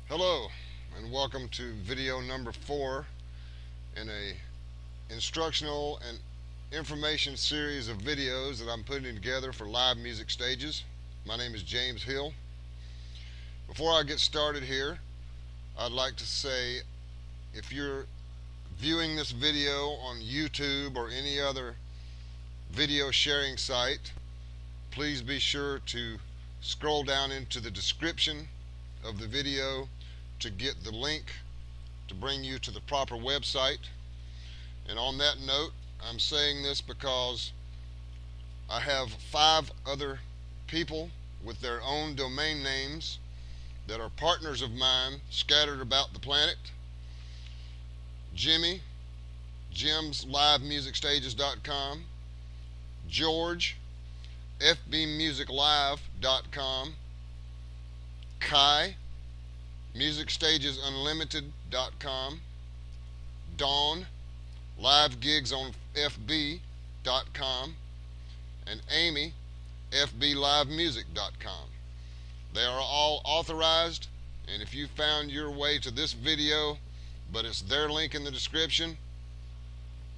Hello and welcome to video number 4 in a instructional and information series of videos that I'm putting together for live music stages. My name is James Hill. Before I get started here, I'd like to say if you're viewing this video on YouTube or any other video sharing site, please be sure to scroll down into the description of the video to get the link to bring you to the proper website. And on that note, I'm saying this because I have 5 other people with their own domain names that are partners of mine scattered about the planet. Jimmy, jimslivemusicstages.com, George, fbmusiclive.com, Kai, musicstagesunlimited.com, Dawn, livegigsonfb.com, and Amy, fblivemusic.com. They are all authorized, and if you found your way to this video but it's their link in the description,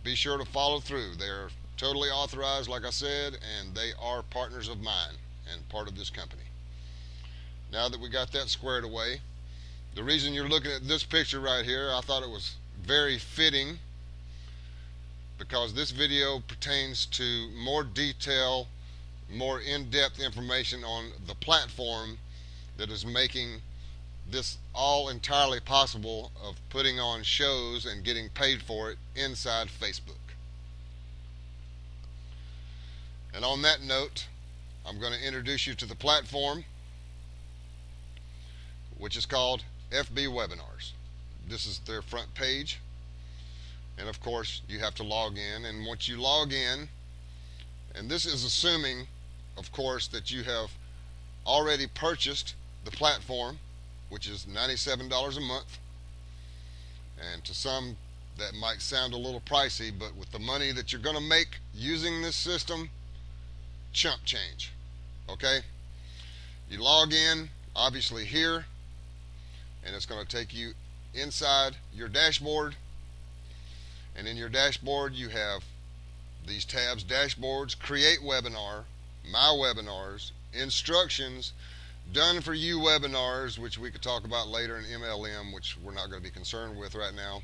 be sure to follow through. They're totally authorized, like I said, and they are partners of mine and part of this company. Now that we got that squared away, the reason you're looking at this picture right here, I thought it was very fitting because this video pertains to more detail, more in-depth information on the platform that is making this all entirely possible of putting on shows and getting paid for it inside Facebook. And on that note, I'm going to introduce you to the platform, which is called FB Webinars. This is their front page, and of course you have to log in. And once you log in, and this is assuming of course that you have already purchased the platform, which is $97 a month, and to some that might sound a little pricey, but with the money that you're going to make using this system, chump change. Okay, you log in obviously here, and it's going to take you inside your dashboard, and in your dashboard you have these tabs: dashboards, create webinar, my webinars, instructions, done for you webinars, which we could talk about later, in MLM, which we're not going to be concerned with right now.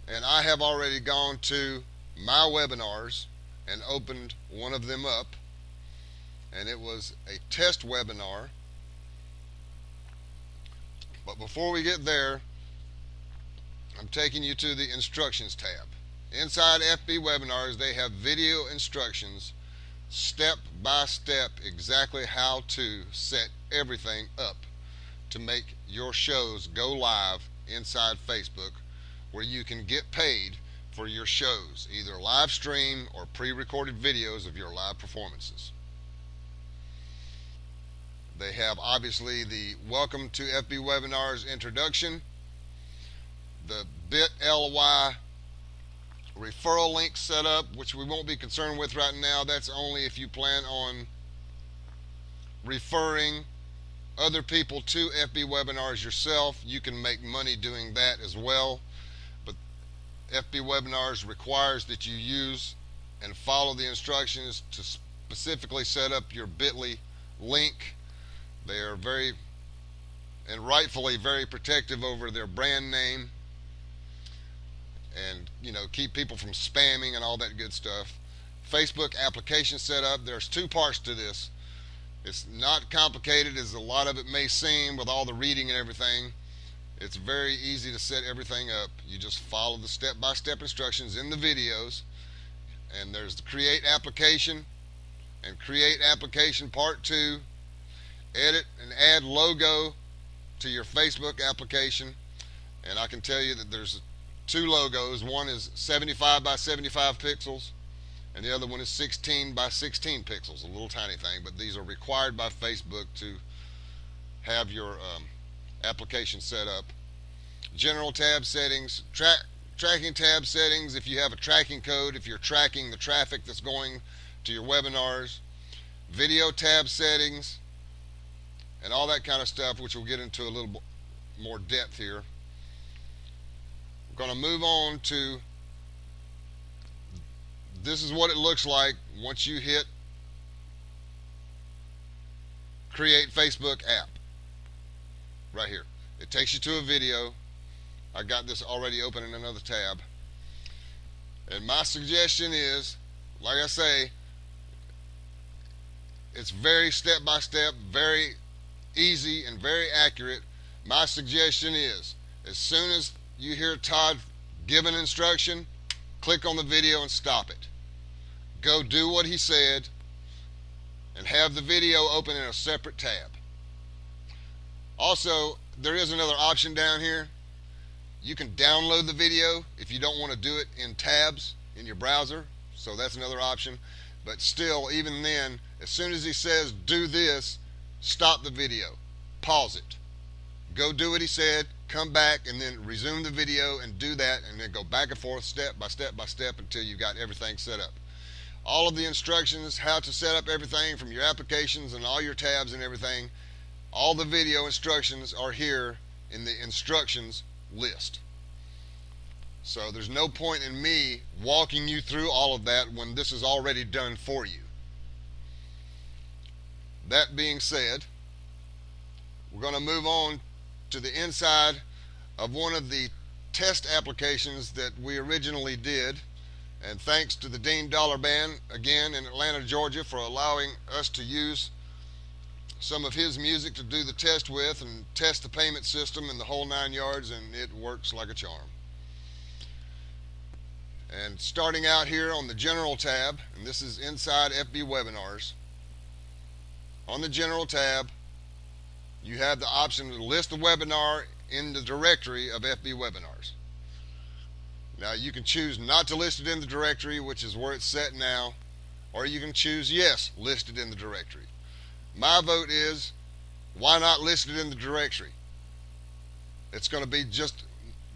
And I have already gone to my webinars and opened one of them up, and it was a test webinar. But before we get there, I'm taking you to the instructions tab. Inside FB Webinars, they have video instructions, step by step, exactly how to set everything up to make your shows go live inside Facebook, where you can get paid for your shows, either live stream or pre-recorded videos of your live performances. They have obviously the Welcome to FB Webinars introduction, the bit.ly referral link setup, which we won't be concerned with right now. That's only if you plan on referring other people to FB Webinars yourself. You can make money doing that as well, but FB Webinars requires that you use and follow the instructions to specifically set up your bit.ly link. They are very, and rightfully, very protective over their brand name, and keep people from spamming and all that good stuff. Facebook application setup. There's 2 parts to this. It's not complicated as a lot of it may seem with all the reading and everything. It's very easy to set everything up. You just follow the step-by-step instructions in the videos, and there's the create application and create application part 2. Edit and add logo to your Facebook application, and I can tell you that there's 2 logos. One is 75 by 75 pixels, and the other one is 16 by 16 pixels, a little tiny thing, but these are required by Facebook to have your application set up. General tab settings, tracking tab settings, if you have a tracking code, if you're tracking the traffic that's going to your webinars. Video tab settings, and all that kind of stuff, which we'll get into a little more depth here. We're going to move on to, this is what it looks like once you hit Create Facebook App. Right here. It takes you to a video. I got this already open in another tab. And my suggestion is, like I say, it's very step by step, very easy and very accurate. My suggestion is, as soon as you hear Todd give an instruction, click on the video and stop it. Go do what he said and have the video open in a separate tab. Also, there is another option down here. You can download the video if you don't want to do it in tabs in your browser. So that's another option. But still, even then, as soon as he says do this, stop the video. Pause it. Go do what he said, come back, and then resume the video and do that, and then go back and forth step by step by step until you've got everything set up. All of the instructions, how to set up everything from your applications and all your tabs and everything, all the video instructions are here in the instructions list. So there's no point in me walking you through all of that when this is already done for you. That being said, we're going to move on to the inside of one of the test applications that we originally did. And thanks to the Dean Dollar Band, again in Atlanta, Georgia, for allowing us to use some of his music to do the test with and test the payment system and the whole 9 yards, and it works like a charm. And starting out here on the General tab, and this is inside FB Webinars, on the General tab, you have the option to list the webinar in the directory of FB Webinars. Now you can choose not to list it in the directory, which is where it's set now, or you can choose yes, list it in the directory. My vote is, why not list it in the directory? It's going to be just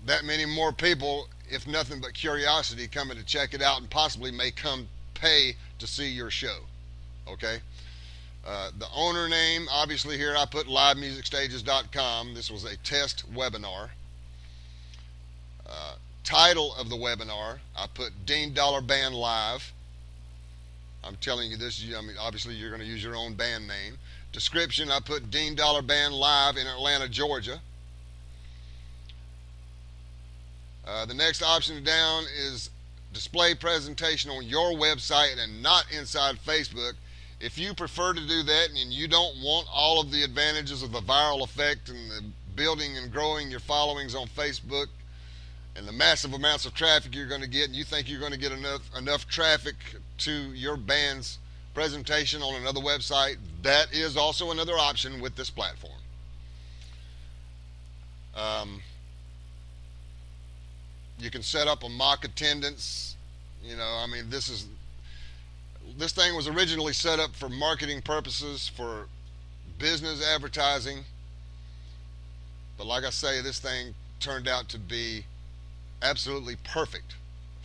that many more people, if nothing but curiosity, coming to check it out and possibly may come pay to see your show. Okay? The owner name, obviously here I put livemusicstages.com. This was a test webinar. Title of the webinar, I put Dean Dollar Band Live. I'm telling you this, I mean, obviously you're going to use your own band name. Description, I put Dean Dollar Band Live in Atlanta, Georgia. The next option down is display presentation on your website and not inside Facebook. If you prefer to do that and you don't want all of the advantages of the viral effect and the building and growing your followings on Facebook and the massive amounts of traffic you're going to get, and you think you're going to get enough traffic to your band's presentation on another website, that is also another option with this platform. You can set up a mock attendance. You know, I mean, this thing was originally set up for marketing purposes, for business advertising, but like I say, this thing turned out to be absolutely perfect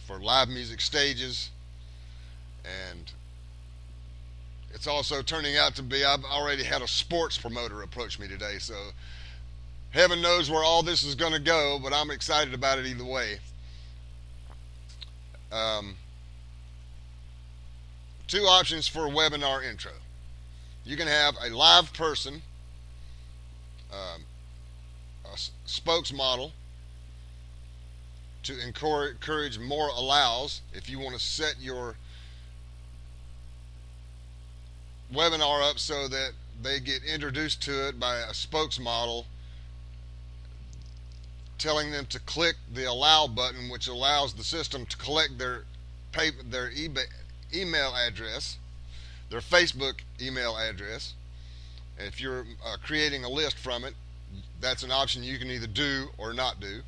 for live music stages, and it's also turning out to be, I've already had a sports promoter approach me today, so heaven knows where all this is going to go, but I'm excited about it either way. Two options for a webinar intro. You can have a live person, a spokesmodel, to encourage more allows. If you want to set your webinar up so that they get introduced to it by a spokesmodel, telling them to click the allow button, which allows the system to collect their email address, their Facebook email address. And if you're creating a list from it, that's an option you can either do or not do.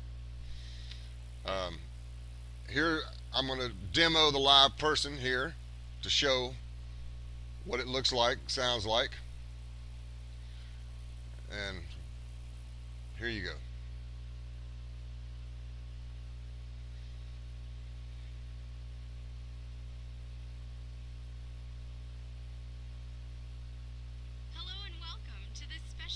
Here I'm going to demo the live person here to show what it looks like, sounds like. And here you go. Hello and welcome to this special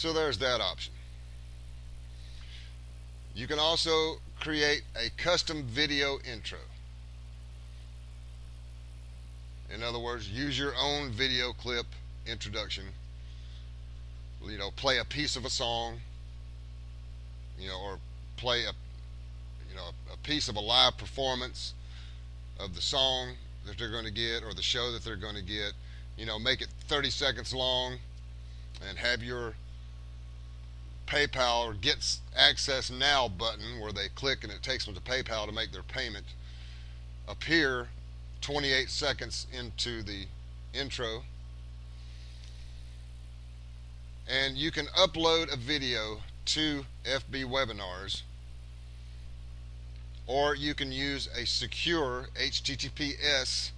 So there's that option. You can also create a custom video intro. In other words, use your own video clip introduction. Play a piece of a song, or play a piece of a live performance of the song that they're going to get or the show that they're going to get. Make it 30 seconds long and have your PayPal or Get Access Now button where they click and it takes them to PayPal to make their payment appear 28 seconds into the intro. And you can upload a video to FB Webinars, or you can use a secure HTTPS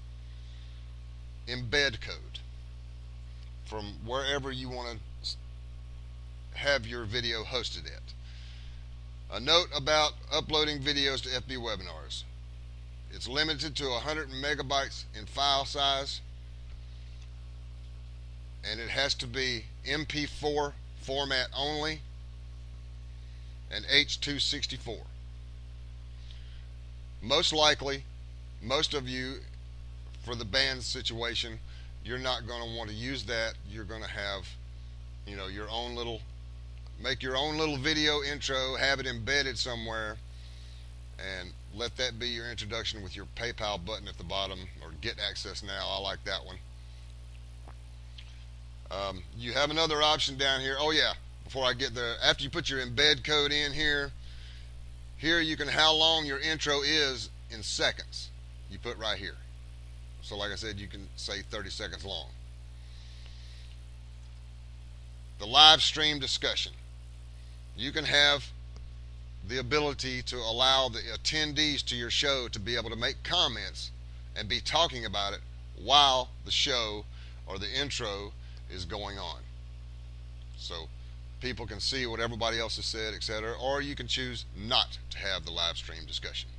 embed code from wherever you want to have your video hosted at. A note about uploading videos to FB Webinars. It's limited to 100 megabytes in file size, and it has to be MP4 format only and H.264. Most likely, most of you, for the band situation, you're not going to want to use that. You're going to have, your own little, make your own little video intro, have it embedded somewhere, and let that be your introduction with your PayPal button at the bottom, or Get Access Now. I like that one. You have another option down here. Oh yeah, before I get there, after you put your embed code in here you can how long your intro is in seconds. You put right here. So like I said, you can say 30 seconds long. The live stream discussion. You can have the ability to allow the attendees to your show to be able to make comments and be talking about it while the show or the intro is going on. So people can see what everybody else has said, etc. Or you can choose not to have the live stream discussion.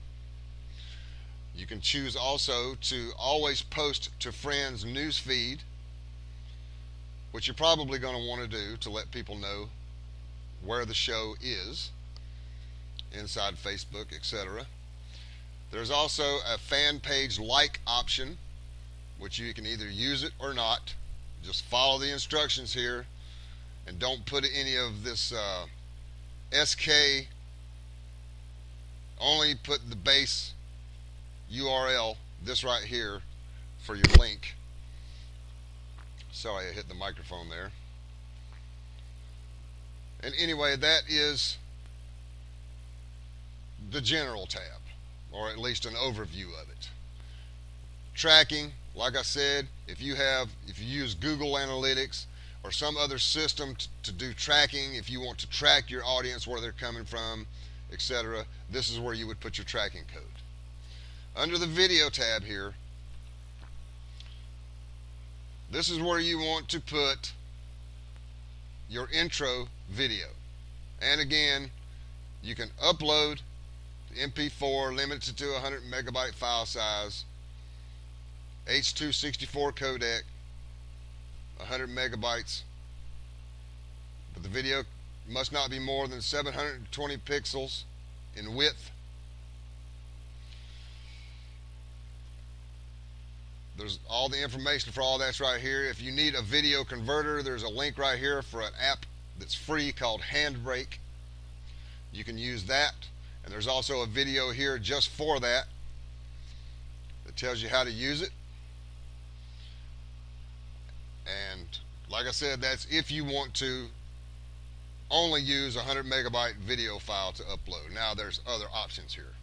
You can choose also to always post to friends' news feed, which you're probably going to want to do to let people know where the show is inside Facebook, etc. There's also a fan page like option, which you can either use it or not. Just follow the instructions here and don't put any of this SK. Only put the base URL, this right here, for your link. Sorry, I hit the microphone there. And anyway, that is the general tab, or at least an overview of it. Tracking, like I said, if you use Google Analytics or some other system to do tracking, if you want to track your audience, where they're coming from, etc., this is where you would put your tracking code. Under the video tab here, this is where you want to put your intro video. And again, you can upload MP4 limited to 100 megabyte file size, H.264 codec, 100 megabytes, but the video must not be more than 720 pixels in width. There's all the information for all that's right here. If you need a video converter, there's a link right here for an app that's free called Handbrake. You can use that, and there's also a video here just for that that tells you how to use it. And like I said, that's if you want to only use a 100 megabyte video file to upload. Now there's other options here.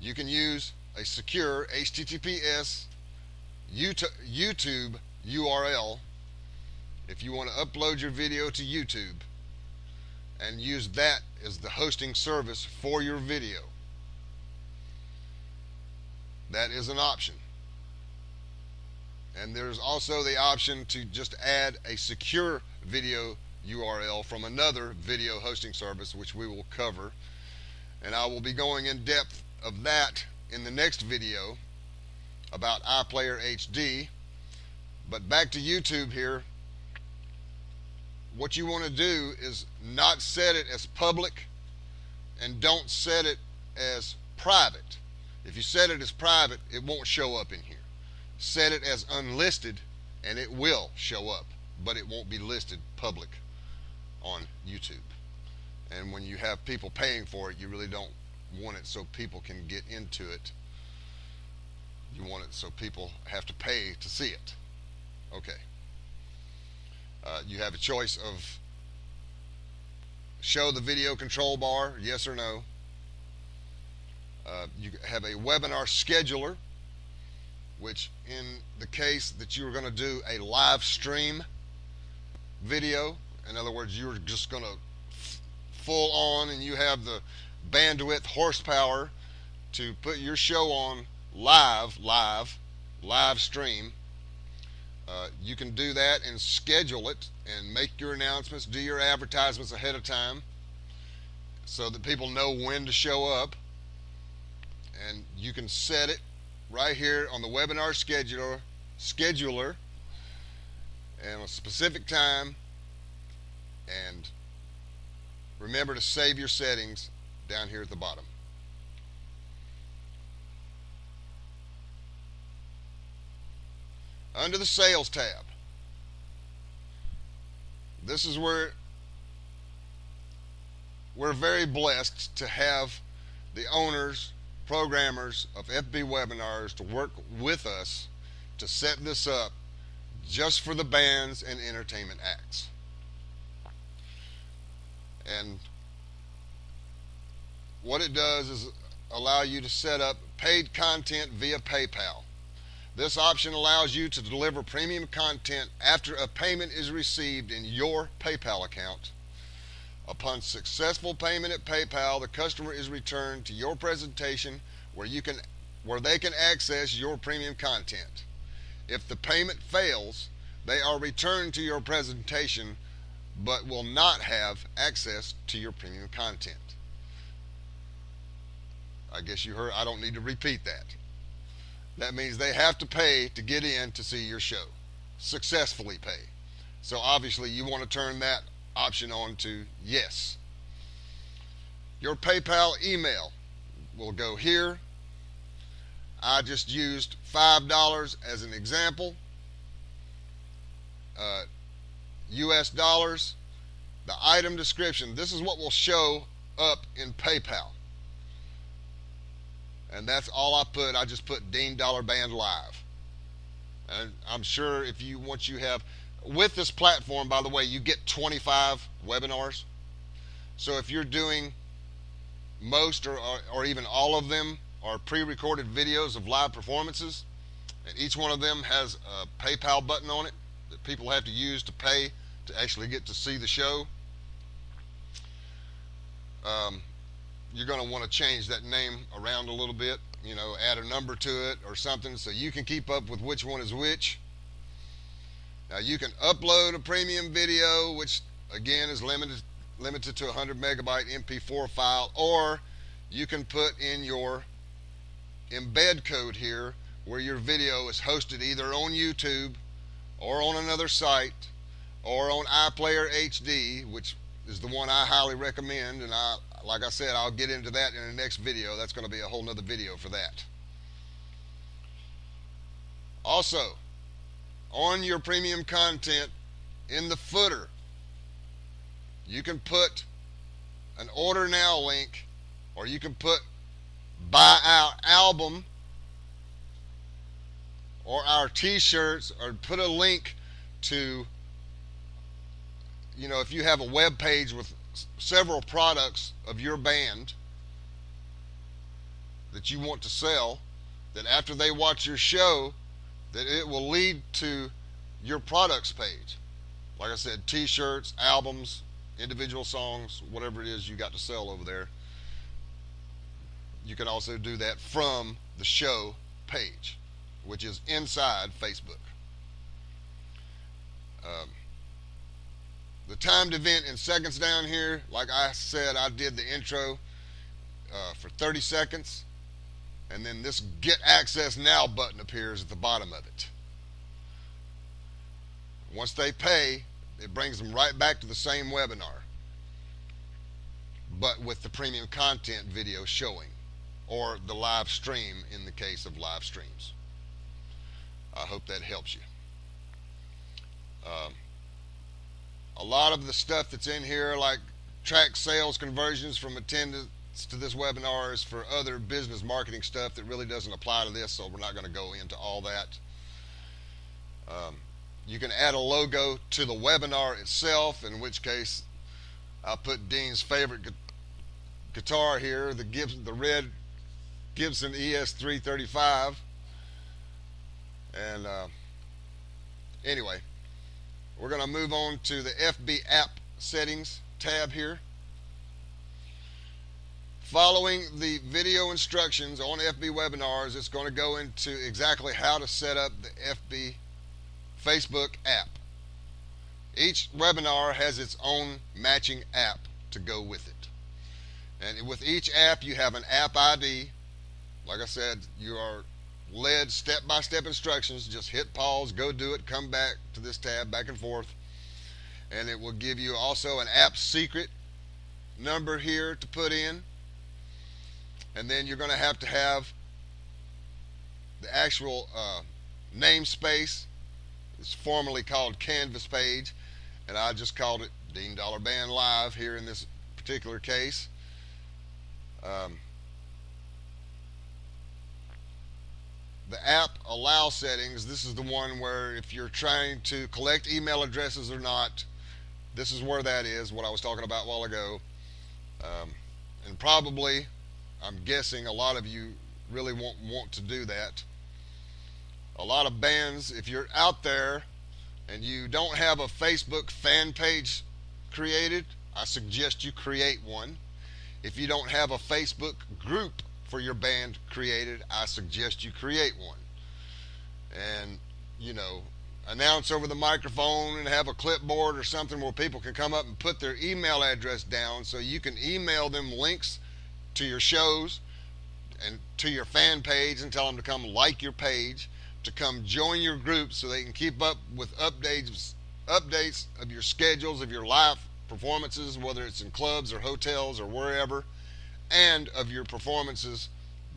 You can use a secure HTTPS YouTube URL if you want to upload your video to YouTube and use that as the hosting service for your video. That is an option. And there's also the option to just add a secure video URL from another video hosting service, which we will cover. And I will be going in depth of that in the next video about iPlayer HD. But back to YouTube here. what you want to do is not set it as public and don't set it as private. If you set it as private, it won't show up in here. Set it as unlisted and it will show up, but it won't be listed public on YouTube. And when you have people paying for it, you really don't want it so people can get into it. You want it so people have to pay to see it. Okay. You have a choice of show the video control bar, yes or no. You have a webinar scheduler, which in the case that you are going to do a live stream video, in other words, you're just going to full on and you have the bandwidth horsepower to put your show on live stream, you can do that and schedule it and make your announcements, do your advertisements ahead of time so that people know when to show up. And you can set it right here on the webinar scheduler and a specific time, and remember to save your settings down here at the bottom. Under the Sales tab, this is where we're very blessed to have the owners, programmers of FB Webinars to work with us to set this up just for the bands and entertainment acts. And what it does is allow you to set up paid content via PayPal. This option allows you to deliver premium content after a payment is received in your PayPal account. Upon successful payment at PayPal, the customer is returned to your presentation where they can access your premium content. If the payment fails, they are returned to your presentation but will not have access to your premium content. I guess you heard, I don't need to repeat that. That means they have to pay to get in to see your show. Successfully pay. So obviously you want to turn that option on to yes. Your PayPal email will go here. I just used $5 as an example. US dollars. The item description. This is what will show up in PayPal. And that's all I put. I just put Dean Dollar Band Live. And I'm sure if you have, with this platform, by the way, you get 25 webinars. So if you're doing most or even all of them are pre-recorded videos of live performances, and each one of them has a PayPal button on it that people have to use to pay to actually get to see the show. You're going to want to change that name around a little bit, add a number to it or something so you can keep up with which one is which. Now you can upload a premium video, which again is limited to 100 megabyte MP4 file, or you can put in your embed code here where your video is hosted either on YouTube or on another site or on iPlayer HD, which is the one I highly recommend, and like I said, I'll get into that in the next video. That's going to be a whole nother video for that. Also, on your premium content, in the footer, you can put an order now link, or you can put buy our album or our t-shirts, or put a link to, if you have a web page with several products of your band that you want to sell, that after they watch your show, that it will lead to your products page. Like I said, t-shirts, albums, individual songs, whatever it is you got to sell over there. You can also do that from the show page, which is inside Facebook. The timed event in seconds down here, like I said, I did the intro for 30 seconds, and then this Get Access Now button appears at the bottom of it. Once they pay, it brings them right back to the same webinar, but with the premium content video showing, or the live stream in the case of live streams. I hope that helps you. A lot of the stuff that's in here, like track sales conversions from attendance to this webinar, is for other business marketing stuff that really doesn't apply to this, so we're not going to go into all that. You can add a logo to the webinar itself, in which case I'll put Dean's favorite guitar here, the red Gibson ES335. And anyway, we're going to move on to the FB app settings tab here. Following the video instructions on FB webinars, it's going to go into exactly how to set up the FB Facebook app. Each webinar has its own matching app to go with it. And with each app, you have an app ID. Like I said, you are led step-by-step instructions. Just hit pause, go do it, come back to this tab, back and forth. And it will give you also an app secret number here to put in. And then you're going to have the actual namespace. It's formerly called Canvas page, and I just called it Dean Dollar Band Live here in this particular case. The app allow settings, this is the one where if you're trying to collect email addresses or not, this is where that is, what I was talking about a while ago. And probably, I'm guessing a lot of you really won't want to do that. A lot of bands, if you're out there and you don't have a Facebook fan page created, I suggest you create one. If you don't have a Facebook group for your band created, I suggest you create one. And, you know, announce over the microphone and have a clipboard or something where people can come up and put their email address down so you can email them links to your shows and to your fan page and tell them to come like your page, to come join your group so they can keep up with updates of your schedules, of your live performances, whether it's in clubs or hotels or wherever, and of your performances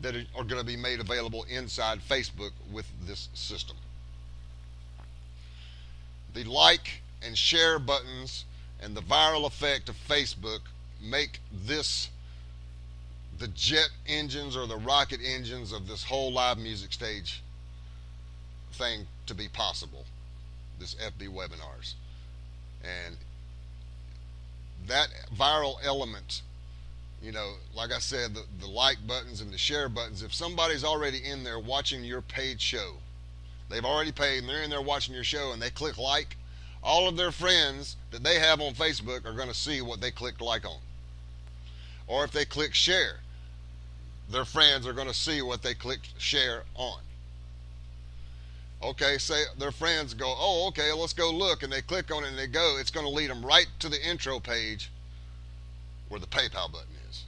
that are going to be made available inside Facebook with this system. The like and share buttons and the viral effect of Facebook make this the jet engines or the rocket engines of this whole live music stage thing to be possible, this FB webinars. And that viral element, you know, like I said, the like buttons and the share buttons, if somebody's already in there watching your paid show, they've already paid and they're in there watching your show and they click like, all of their friends that they have on Facebook are going to see what they clicked like on. Or if they click share, their friends are going to see what they clicked share on. Okay, say their friends go, oh, okay, let's go look, and they click on it and they go, it's going to lead them right to the intro page where the PayPal button is.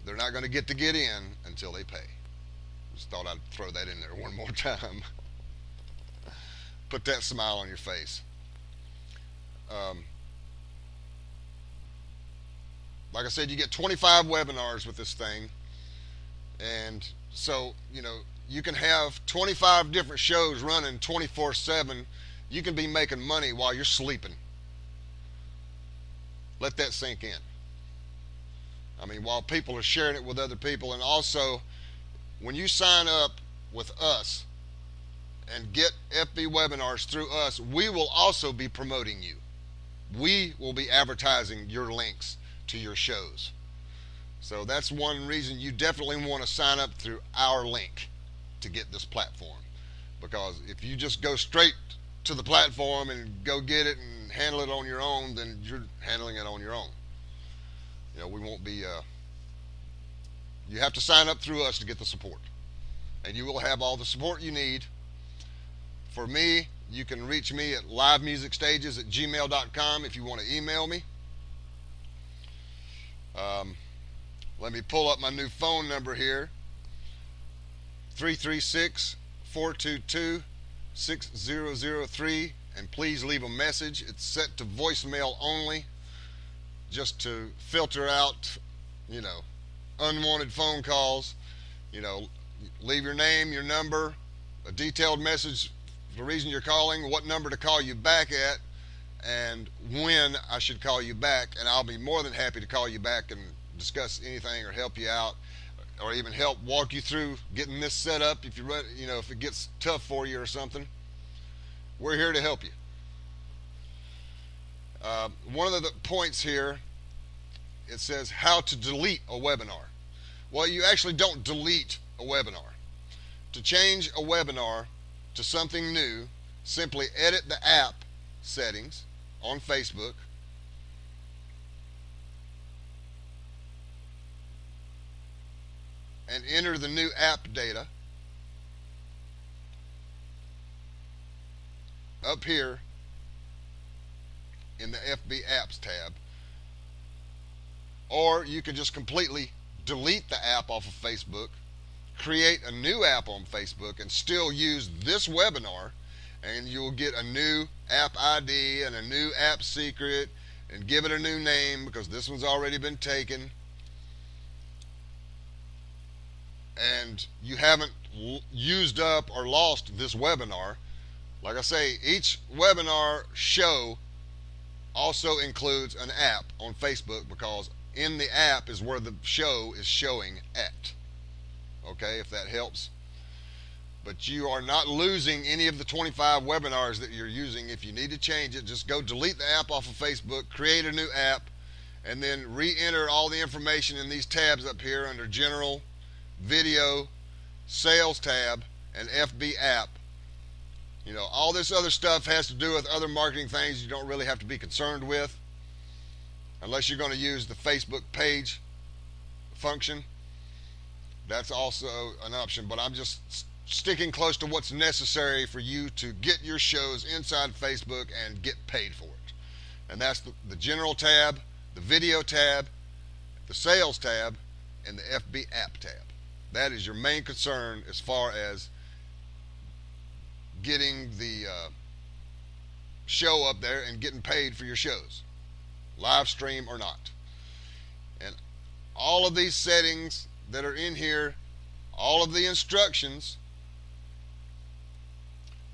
They're not going to get in until they pay. Just thought I'd throw that in there one more time. Put that smile on your face. Like I said, you get 25 webinars with this thing, and so, you know, you can have 25 different shows running 24/7. You can be making money while you're sleeping. Let that sink in. I mean, while people are sharing it with other people. And also, when you sign up with us and get FB webinars through us, we will also be promoting you. We will be advertising your links to your shows. So that's one reason you definitely want to sign up through our link to get this platform. Because if you just go straight to the platform and go get it and handle it on your own, then you're handling it on your own. You know, we won't be, you have to sign up through us to get the support. And you will have all the support you need. For me, you can reach me at livemusicstages@gmail.com if you want to email me. Let me pull up my new phone number here. 336-422-6003 and please leave a message. It's set to voicemail only, just to filter out, unwanted phone calls. Leave your name, your number, a detailed message, the reason you're calling, what number to call you back at, and when I should call you back, and I'll be more than happy to call you back and discuss anything or help you out, or even help walk you through getting this set up if if it gets tough for you or something. We're here to help you. One of the points here, it says how to delete a webinar. Well, you actually don't delete a webinar. To change a webinar to something new, simply edit the app settings on Facebook, and enter the new app data up here in the FB Apps tab. Or you could just completely delete the app off of Facebook, create a new app on Facebook, and still use this webinar, and you'll get a new app ID and a new app secret, and give it a new name because this one's already been taken. And you haven't used up or lost this webinar. Like I say, each webinar show also includes an app on Facebook, because in the app is where the show is showing at. Okay, if that helps. But you are not losing any of the 25 webinars that you're using. If you need to change it, just go delete the app off of Facebook, create a new app, and then re-enter all the information in these tabs up here under General, Video, Sales tab, and FB App. All this other stuff has to do with other marketing things you don't really have to be concerned with, unless you're going to use the Facebook page function. That's also an option, but I'm just sticking close to what's necessary for you to get your shows inside Facebook and get paid for it. And that's the General tab, the Video tab, the Sales tab, and the FB App tab. That is your main concern as far as getting the show up there and getting paid for your shows, live stream or not. And all of these settings that are in here, all of the instructions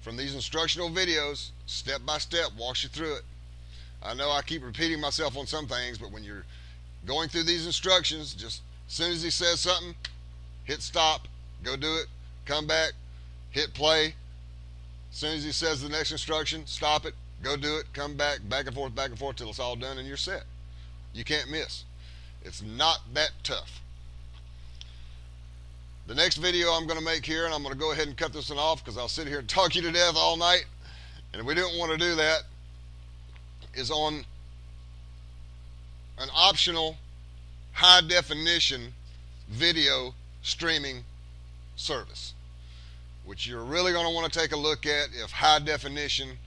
from these instructional videos, step by step, walks you through it. I know I keep repeating myself on some things, but when you're going through these instructions, just as soon as he says something, hit stop, go do it, come back, hit play. As soon as he says the next instruction, stop it, go do it, come back and forth till it's all done and you're set. You can't miss. It's not that tough. The next video I'm going to make here, and I'm going to go ahead and cut this one off because I'll sit here and talk you to death all night, and we don't want to do that, is on an optional high definition video streaming service, which you're really going to want to take a look at if high definition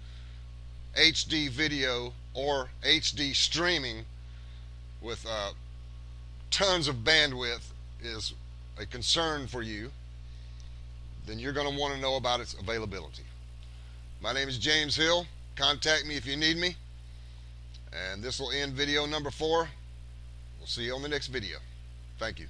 HD video or HD streaming with tons of bandwidth is a concern for you. Then you're going to want to know about its availability. My name is James Hill. Contact me if you need me. And this will end video number 4. We'll see you on the next video. Thank you.